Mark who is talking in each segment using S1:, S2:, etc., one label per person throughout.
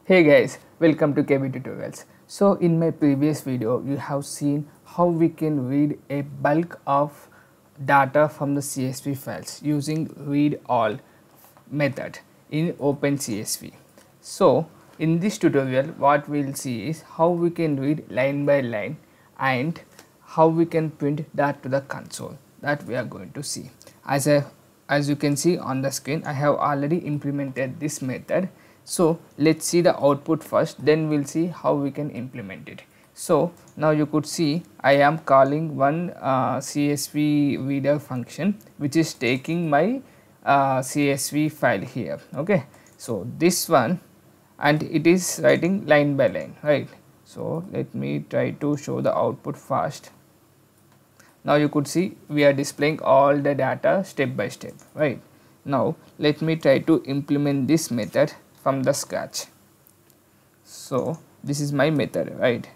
S1: Hey guys, welcome to KB Tutorials. So in my previous video, you have seen how we can read a bulk of data from the CSV files using read all method in OpenCSV. So in this tutorial, what we'll see is how we can read line by line and how we can print that to the console. That we are going to see. As you can see on the screen, I have already implemented this method. So let's see the output first, then we'll see how we can implement it. So now you could see I am calling one CSV reader function which is taking my CSV file here. Okay, so this one, and it is writing line by line, right? So let me try to show the output first. Now you could see we are displaying all the data step by step, right? Now let me try to implement this method from the scratch. So this is my method, right?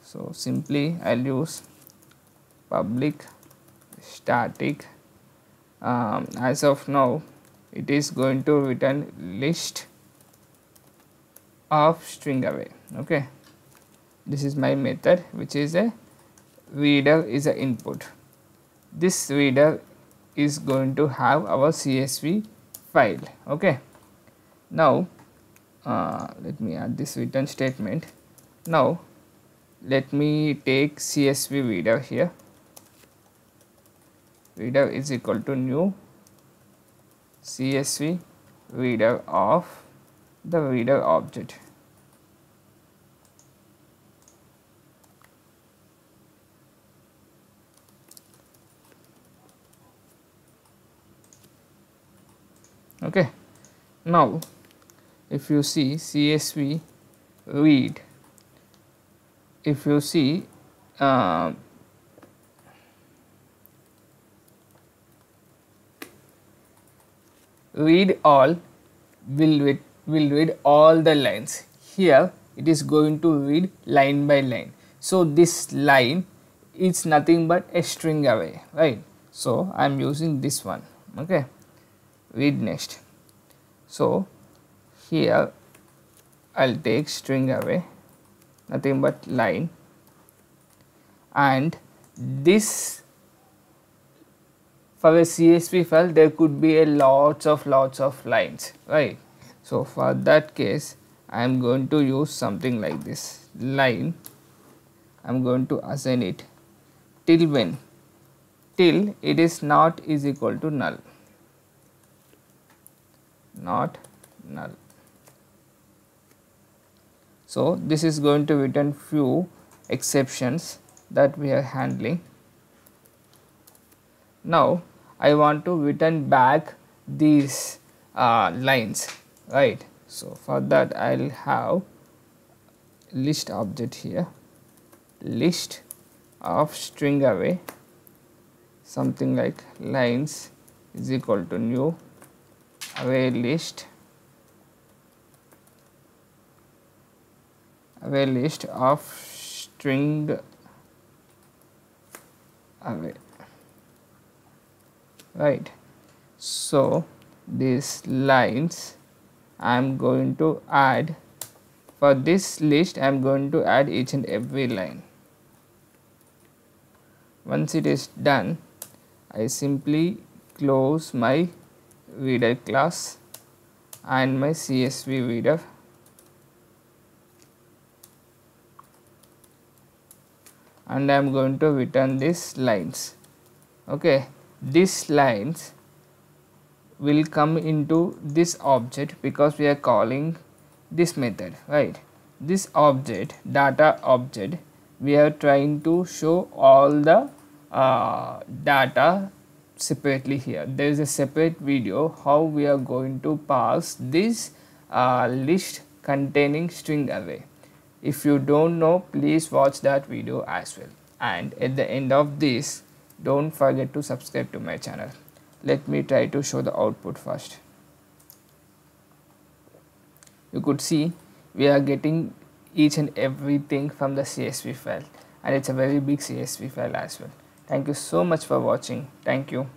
S1: So simply I'll use public static. As of now it is going to return list of string array. Okay, this is my method, which is a reader is a input. This reader is going to have our CSV file. Okay, now let me add this return statement. Now let me take CSV reader here. Reader is equal to new CSV reader of the reader object. Okay, now if you see CSV read, if you see read all will read all the lines. Here it is going to read line by line. So this line is nothing but a string array, right? So I am using this one. Okay, read next. So here I'll take string array, nothing but line, and this, for a CSV file there could be a lots of lines, right? So for that case I am going to use something like this line. I am going to assign it till when? Till it is not is equal to null, not null. So this is going to return few exceptions that we are handling. Now I want to return back these lines, right? So for that I'll have list object here, list of string array, something like lines is equal to new array list of string array, right? So these lines I am going to add, for this list I am going to add each and every line. Once it is done, I simply close my reader class and my CSV reader, and I am going to return these lines. Okay, these lines will come into this object because we are calling this method, right? This object, data object, we are trying to show all the data separately here. There is a separate video how we are going to pass this list containing string array. If you don't know, please watch that video as well. And at the end of this, don't forget to subscribe to my channel. Let me try to show the output first. You could see we are getting each and everything from the CSV file, and it's a very big CSV file as well. Thank you so much for watching. Thank you.